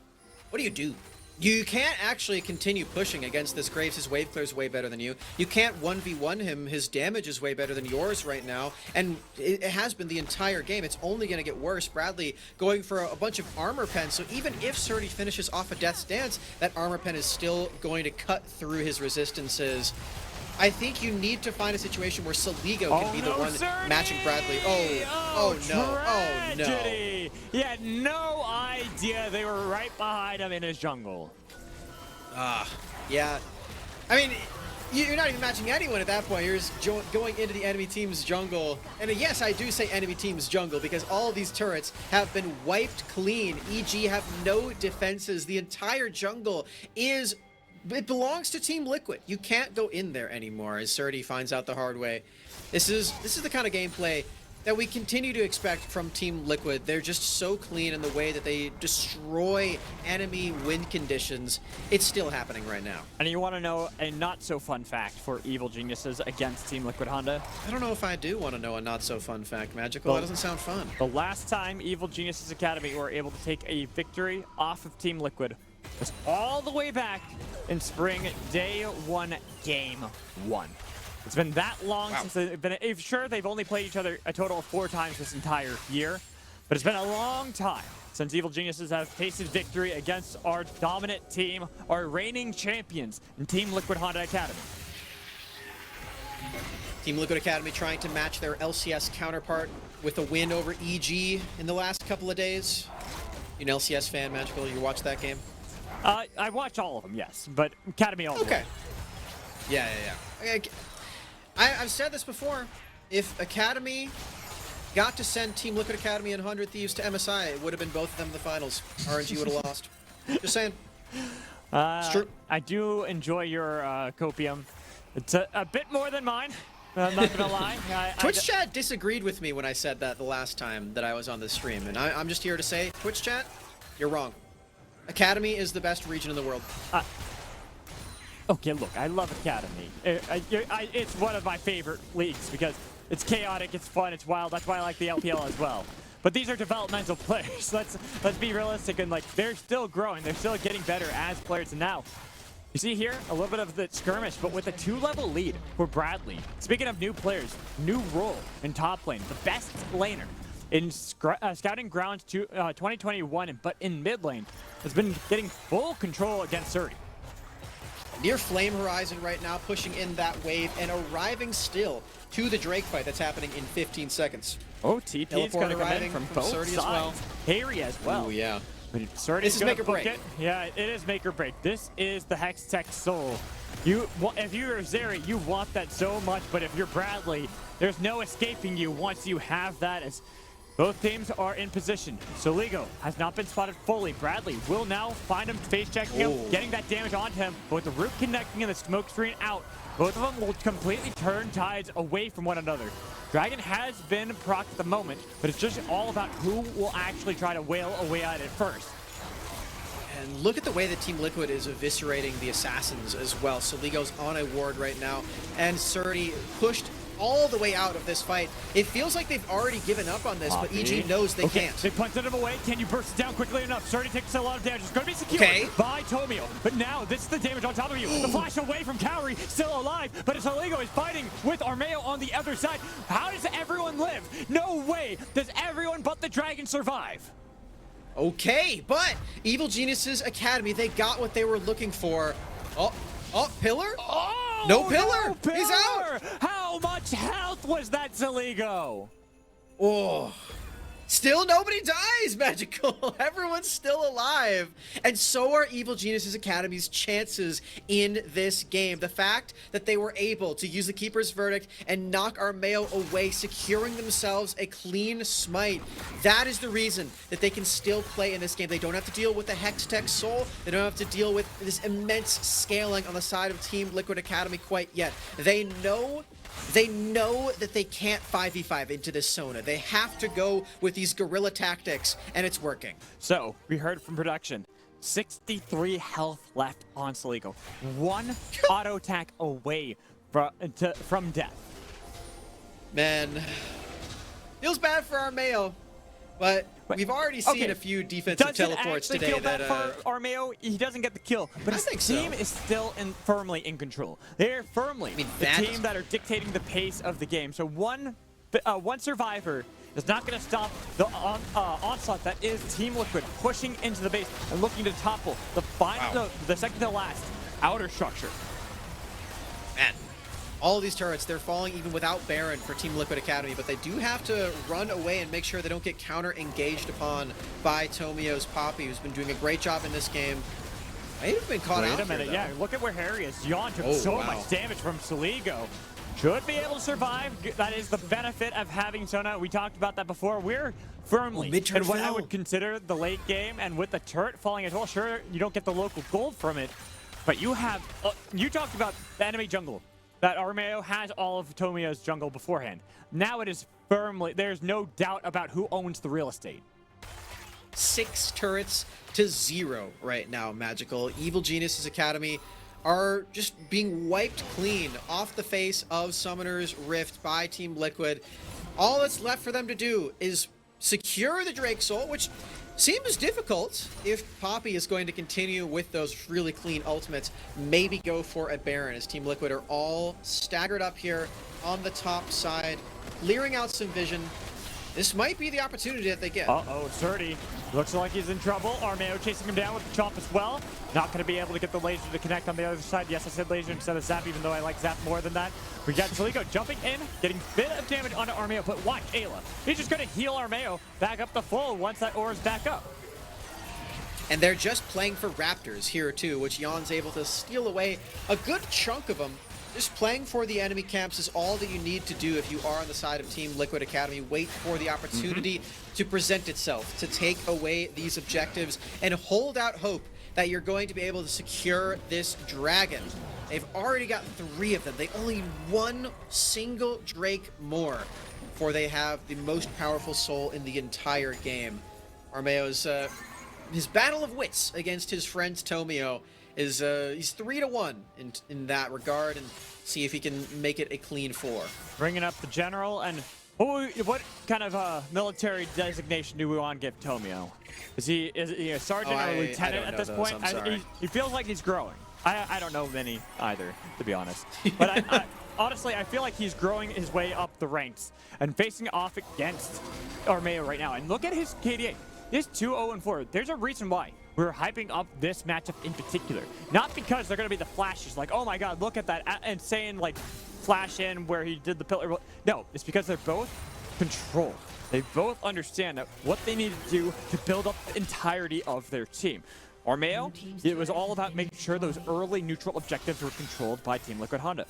do you do? You can't actually continue pushing against this Graves. His wave clear is way better than you. You can't 1v1 him. His damage is way better than yours right now. And it has been the entire game. It's only going to get worse. Bradley going for a bunch of armor pens. So even if Surdy finishes off a Death's Dance, that armor pen is still going to cut through his resistances. I think you need to find a situation where Saligo can be the one Surdy! matching Bradley. Oh no. Tragedy! He had no idea they were right behind him in his jungle. Yeah. I mean, you're not even matching anyone at that point. You're just going into the enemy team's jungle. And yes, I do say enemy team's jungle because all of these turrets have been wiped clean. EG have no defenses. The entire jungle it belongs to Team Liquid. You can't go in there anymore, as Surdy finds out the hard way. This is the kind of gameplay that we continue to expect from Team Liquid. They're just so clean in the way that they destroy enemy win conditions. It's still happening right now. And you want to know a not so fun fact for Evil Geniuses against Team Liquid Honda? I don't know if I do want to know a not so fun fact, Magical. That doesn't sound fun. The last time Evil Geniuses Academy were able to take a victory off of Team Liquid was all the way back in spring day 1, game 1. It's been that long since they've been. Sure, they've only played each other a total of 4 times this entire year, but it's been a long time since Evil Geniuses have tasted victory against our dominant team, our reigning champions in Team Liquid Honda Academy. Team Liquid Academy trying to match their LCS counterpart with a win over EG in the last couple of days. You're an LCS fan, Magical? You watched that game? I watch all of them, yes, but Academy all. Okay. Yeah. I've said this before. If Academy got to send Team Liquid Academy and 100 Thieves to MSI, it would have been both of them in the finals. RNG would have lost. Just saying. It's true. I do enjoy your copium. It's a bit more than mine. I'm not gonna lie. Twitch chat disagreed with me when I said that the last time that I was on this stream, and I'm just here to say, Twitch chat, you're wrong. Academy is the best region in the world. Okay, look, I love Academy. It's one of my favorite leagues because it's chaotic, it's fun, it's wild. That's why I like the LPL as well. But these are developmental players. Let's be realistic and they're still growing. They're still getting better as players. And now, you see here a little bit of the skirmish, but with a 2-level lead for Bradley. Speaking of new players, new role in top lane, the best laner in Scouting Grounds 2021, but in mid lane has been getting full control against Surdy. Near Flame Horizon right now, pushing in that wave and arriving still to the Drake fight that's happening in 15 seconds. Oh, TP's going to come in from both Surdy sides. as well. Harry as well. Oh, yeah. But Surdy's going to book it. Yeah, it is make or break. This is the Hextech Soul. If you're Zeri, you want that so much, but if you're Bradley, there's no escaping you once you have that. As both teams are in position. Soligo has not been spotted fully. Bradley will now find him, face checking him, getting that damage onto him. But with the root connecting and the smoke screen out, both of them will completely turn tides away from one another. Dragon has been procced at the moment, but it's just all about who will actually try to wail away at it first. And look at the way that Team Liquid is eviscerating the assassins as well. Soligo's on a ward right now, and Surdy pushed all the way out of this fight. It feels like they've already given up on this, but EG knows they can't. They punted him away. Can you burst it down quickly enough? Surdy takes a lot of damage. It's going to be secured by Tomio. But now, this is the damage on top of you. The flash away from Kaori, still alive, but Soligo is fighting with Armeo on the other side. How does everyone live? No way does everyone but the dragon survive. Okay, but Evil Geniuses Academy, they got what they were looking for. Oh, Pillar? Oh, no Pillar! He's out! How much health was that, Soligo? Oh. Still nobody dies, Magical. Everyone's still alive. And so are Evil Geniuses Academy's chances in this game. The fact that they were able to use the Keeper's Verdict and knock Armeo away, securing themselves a clean smite, that is the reason that they can still play in this game. They don't have to deal with the Hextech Soul. They don't have to deal with this immense scaling on the side of Team Liquid Academy quite yet. They know that they can't 5v5 into this Sona. They have to go with these guerrilla tactics, and it's working. So, we heard from production. 63 health left on Soligo. One auto attack away from death. Man, feels bad for Armeo, but we've already seen a few defensive teleports today. Feel bad for Armeo? He doesn't get the kill, but his team is still firmly in control. They're firmly the team that are dictating the pace of the game. So one survivor is not going to stop the onslaught that is Team Liquid pushing into the base and looking to topple the second to last outer structure. Man. All of these turrets, they're falling even without Baron for Team Liquid Academy, but they do have to run away and make sure they don't get counter-engaged upon by Tomio's Poppy, who's been doing a great job in this game. Might have been caught out Wait a minute, yeah, look at where Harry is. Yon took so much damage from Soligo. Should be able to survive. That is the benefit of having Sona. We talked about that before. We're firmly in what I would consider the late game, and with the turret falling as well, sure, you don't get the local gold from it, but you have, you talked about the enemy jungle. That Armeo has all of Tomio's jungle beforehand. Now it is firmly, there's no doubt about who owns the real estate. 6 turrets to 0 right now, Magical. Evil Geniuses Academy are just being wiped clean off the face of Summoner's Rift by Team Liquid. All that's left for them to do is secure the Drake Soul, which seems difficult if Poppy is going to continue with those really clean ultimates. Maybe go for a Baron, as Team Liquid are all staggered up here on the top side, clearing out some vision. This might be the opportunity that they get. Uh-oh, Surdy looks like he's in trouble. Armeo chasing him down with the chomp as well. Not going to be able to get the laser to connect on the other side. Yes, I said laser instead of zap, even though I like zap more than that. We got Soligo jumping in, getting a bit of damage onto Armeo, but watch Ayla. He's just going to heal Armeo back up the full once that aura's back up. And they're just playing for Raptors here too, which Yon's able to steal away a good chunk of them. Just playing for the enemy camps is all that you need to do if you are on the side of Team Liquid Academy. Wait for the opportunity to present itself, to take away these objectives, and hold out hope that you're going to be able to secure this dragon. They've already got 3 of them. They only need 1 single Drake more before they have the most powerful soul in the entire game. Armeo's his battle of wits against his friend Tomio is he's 3-1 in that regard, and see if he can make it a clean 4. Bringing up the general, and what kind of military designation do we want to give Tomio? Is he a sergeant or a lieutenant at this point? He feels like he's growing. I don't know many either, to be honest. But honestly, I feel like he's growing his way up the ranks and facing off against Armeo right now. And look at his KDA. He's 2-0-4. There's a reason why we're hyping up this matchup in particular. Not because they're going to be the flashes, like, oh my god, look at that, and saying, like, flash in where he did the pillar. No, it's because they're both controlled. They both understand that what they need to do to build up the entirety of their team. Armeo, it was all about making sure those early neutral objectives were controlled by Team Liquid Honda.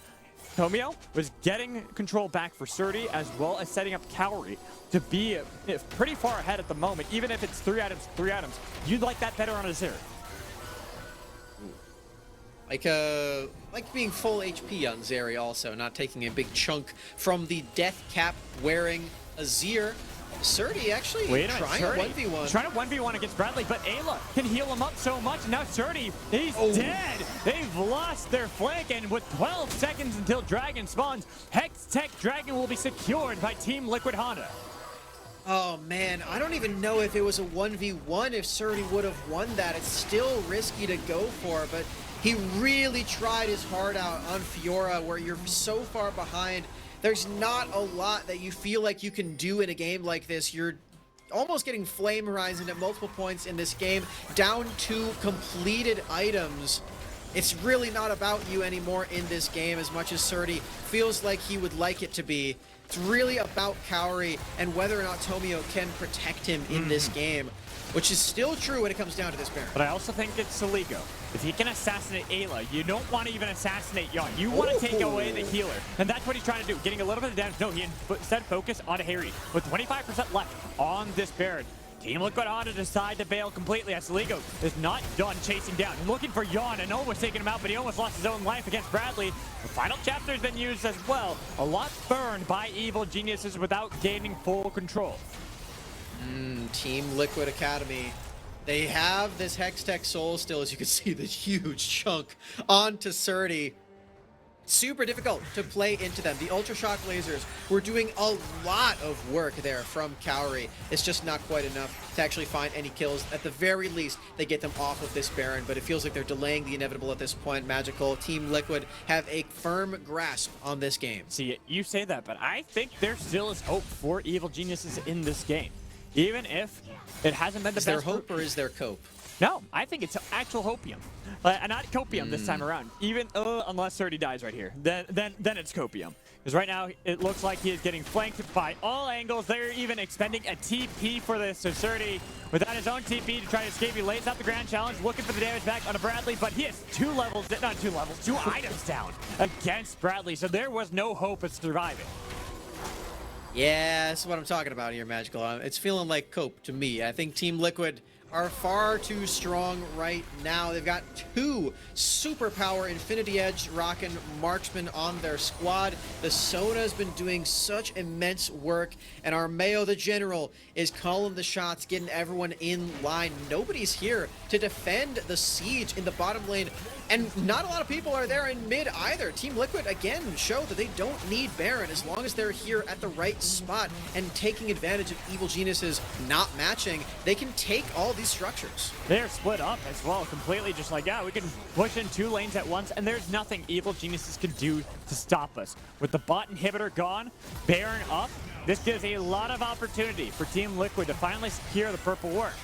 Tomio was getting control back for Surdy, as well as setting up Kaori to be pretty far ahead at the moment. Even if it's 3 items, you'd like that better on a Azir. Like being full HP on Zeri also, not taking a big chunk from the death cap wearing Azir. Surdy actually Wait a minute, trying Surdy. a 1v1. Trying to 1v1 against Bradley, but Ayla can heal him up so much. Now Surdy, he's dead. They've lost their flank, and with 12 seconds until Dragon spawns, Hex Tech Dragon will be secured by Team Liquid Honda. Oh man, I don't even know if it was a 1v1 if Surdy would have won that. It's still risky to go for, but he really tried his heart out on Fiora where you're so far behind. There's not a lot that you feel like you can do in a game like this. You're almost getting Flame Horizon at multiple points in this game, down to completed items. It's really not about you anymore in this game as much as Surdy feels like he would like it to be. It's really about Kaori and whether or not Tomio can protect him in this game, which is still true when it comes down to this Baron. But I also think it's Saligo. If he can assassinate Ayla, you don't want to even assassinate Yon. You want to take away the healer. And that's what he's trying to do, getting a little bit of damage. No, he instead focus on Harry with 25% left on this Baron. Team Liquid Honda decide to bail completely as Saligo is not done chasing down. Looking for Yon and almost taking him out, but he almost lost his own life against Bradley. The final chapter has been used as well. A lot burned by Evil Geniuses without gaining full control. Team Liquid Academy. They have this Hex Tech Soul still, as you can see, this huge chunk onto Surdy. Super difficult to play into them. The Ultra Shock lasers were doing a lot of work there from Kaori. It's just not quite enough to actually find any kills. At the very least, they get them off of this Baron, but it feels like they're delaying the inevitable at this point. Magical, Team Liquid have a firm grasp on this game. See, you say that, but I think there still is hope for Evil Geniuses in this game. Even if it hasn't been the best. Is there hope or is there cope? No, I think it's actual hopium. Not copium this time around. Even unless Surdy dies right here, then it's copium. Because right now it looks like he is getting flanked by all angles. They're even expending a TP for this. So Surdy, without his own TP to try to escape, he lays out the grand challenge, looking for the damage back on a Bradley, but he has two items down against Bradley. So there was no hope of surviving. Yeah, that's what I'm talking about here, Magical. It's feeling like cope to me. I think Team Liquid are far too strong right now. They've got two superpower Infinity Edge rockin' marksmen on their squad. The Sona's been doing such immense work, and our Mayo the General is calling the shots, getting everyone in line. Nobody's here to defend the siege in the bottom lane, and not a lot of people are there in mid either. Team Liquid, again, show that they don't need Baron as long as they're here at the right spot and taking advantage of Evil Geniuses not matching. They can take all these structures. They're split up as well, completely just like, yeah, we can push in two lanes at once, and there's nothing Evil Geniuses can do to stop us. With the bot inhibitor gone, Baron up, this gives a lot of opportunity for Team Liquid to finally secure the purple work.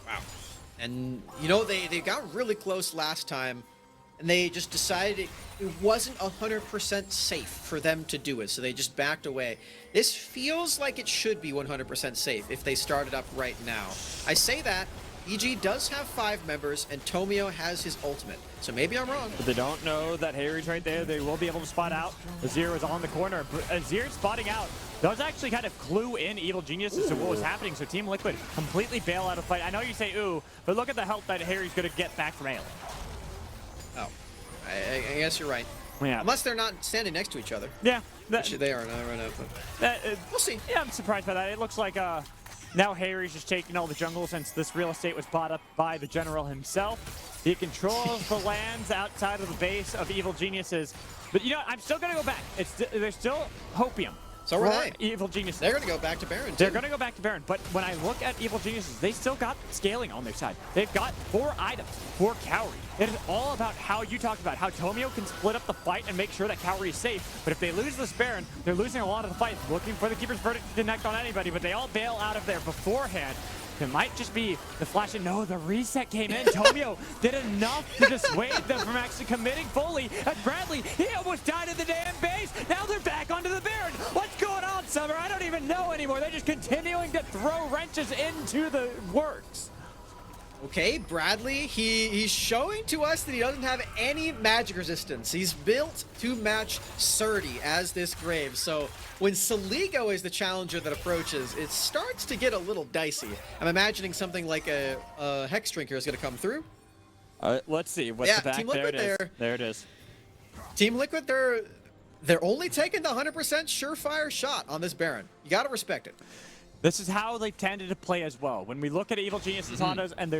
Wow. And, you know, they got really close last time, and they just decided it wasn't 100% safe for them to do it, so they just backed away. This feels like it should be 100% safe if they started up right now. I say that, EG does have 5 members, and Tomio has his ultimate, so maybe I'm wrong. But they don't know that Harry's right there. They will be able to spot out. Azir is on the corner. Azir spotting out does actually kind of clue in Evil Geniuses to what was happening, so Team Liquid completely bail out of fight. I know you say ooh, but look at the help that Harry's going to get back from Ayla. Oh, I guess you're right. Yeah. Unless they're not standing next to each other. Yeah. Which they are now, right now. We'll see. Yeah, I'm surprised by that. It looks like now Harry's just taking all the jungle since this real estate was bought up by the general himself. He controls the lands outside of the base of Evil Geniuses. But you know, I'm still going to go back. There's still hopium. So are they. Evil Geniuses. They're going to go back to Baron, too. They're going to go back to Baron, but when I look at Evil Geniuses, they still got scaling on their side. They've got 4 items for Kaori. It is all about how you talked about, how Tomio can split up the fight and make sure that Kaori is safe. But if they lose this Baron, they're losing a lot of the fight, looking for the Keeper's Verdict to connect on anybody, but they all bail out of there beforehand. It might just be the flash and no, the reset came in. Tomio did enough to dissuade them from actually committing fully. And Bradley, he almost died in the damn base. Now they're back onto the Baron. What's going on, Summer? I don't even know anymore. They're just continuing to throw wrenches into the works. Okay, Bradley, he's showing to us that he doesn't have any magic resistance. He's built to match Surdy as this Grave. So when Saligo is the challenger that approaches, it starts to get a little dicey. I'm imagining something like a Hex Drinker is going to come through. Let's see. What's the back? Team Liquid there it is. There it is. Team Liquid, they're only taking the 100% surefire shot on this Baron. You got to respect it. This is how they've tended to play as well. When we look at Evil Genius's Hondas and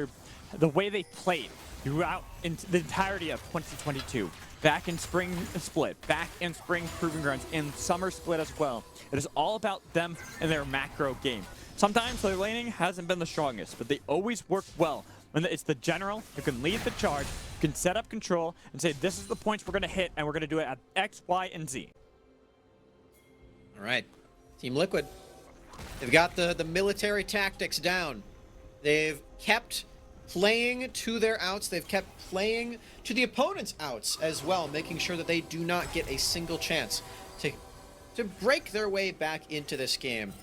the way they played throughout the entirety of 2022, back in Spring Split, back in Spring Proving Grounds, in Summer Split as well, it is all about them and their macro game. Sometimes their laning hasn't been the strongest, but they always work well when it's the general who can lead the charge, can set up control, and say, this is the points we're going to hit, and we're going to do it at X, Y, and Z. All right, Team Liquid. They've got the military tactics down. They've kept playing to their outs. They've kept playing to the opponent's outs as well, making sure that they do not get a single chance to break their way back into this game.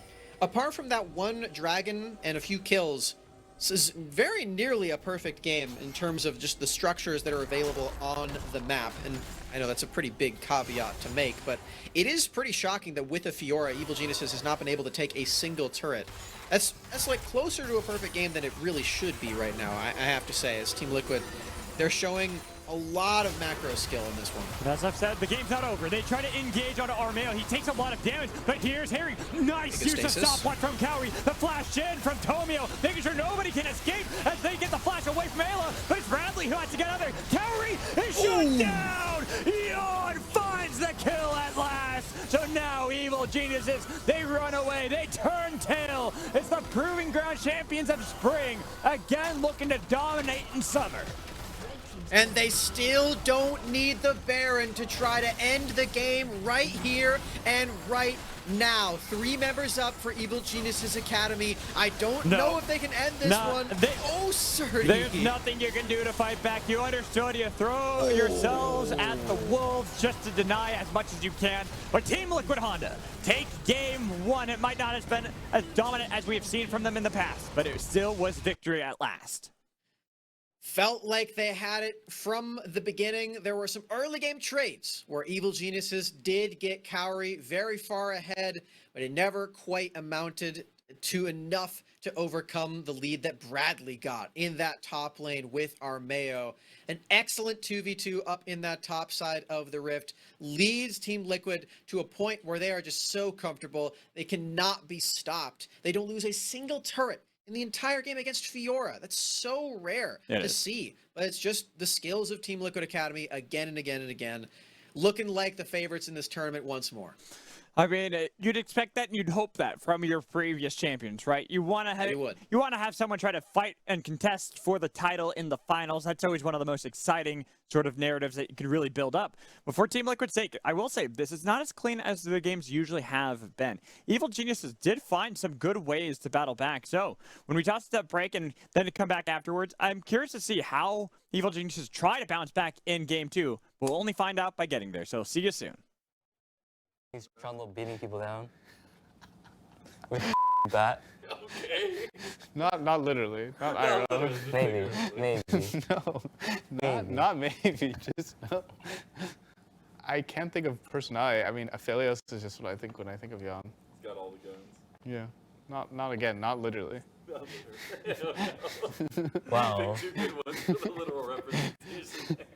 Apart from that one dragon and a few kills, this is very nearly a perfect game in terms of just the structures that are available on the map. And I know that's a pretty big caveat to make, but it is pretty shocking that with a Fiora, Evil Geniuses has not been able to take a single turret. That's like closer to a perfect game than it really should be right now, I have to say, as Team Liquid. They're showing a lot of macro skill in this one. As I've said, the game's not over. They try to engage onto Armeo. He takes a lot of damage, but here's Harry. Nice use of stopwatch from Cowrie. The flash in from Tomio, making sure nobody can escape as they get the flash away from Ayla. But it's Bradley who has to get out there. Cowrie is shut down. Yon finds the kill at last. So now Evil Geniuses, they run away. They turn tail. It's the Proving Ground champions of spring, again looking to dominate in summer. And they still don't need the Baron to try to end the game right here and right now. 3 members up for Evil Geniuses Academy. I don't know if they can end this one. Oh, Surdy. There's nothing you can do to fight back. You understood. You throw yourselves at the wolves just to deny as much as you can. But Team Liquid Honda take game 1. It might not have been as dominant as we have seen from them in the past, but it still was victory at last. Felt like they had it from the beginning. There were some early game trades where Evil Geniuses did get Cowrie very far ahead, but it never quite amounted to enough to overcome the lead that Bradley got in that top lane with Armeo. An excellent 2v2 up in that top side of the rift leads Team Liquid to a point where they are just so comfortable. They cannot be stopped. They don't lose a single turret in the entire game against Fiora. That's so rare to see, but it's just the skills of Team Liquid Academy again and again and again, looking like the favorites in this tournament once more. I mean, you'd expect that and you'd hope that from your previous champions, right? You want to have someone try to fight and contest for the title in the finals. That's always one of the most exciting sort of narratives that you can really build up. But for Team Liquid's sake, I will say this is not as clean as the games usually have been. Evil Geniuses did find some good ways to battle back. So when we toss that break and then to come back afterwards, I'm curious to see how Evil Geniuses try to bounce back in game 2. We'll only find out by getting there. So see you soon. He's trying to beating people down with bat. Okay. Not literally. Not IRL. Maybe. No. Not maybe. Just no. I can't think of personality. I mean, Aphelios is just what I think when I think of Jan. He's got all the guns. Yeah. Not again. Not literally. Wow. Two good ones for the literal representation.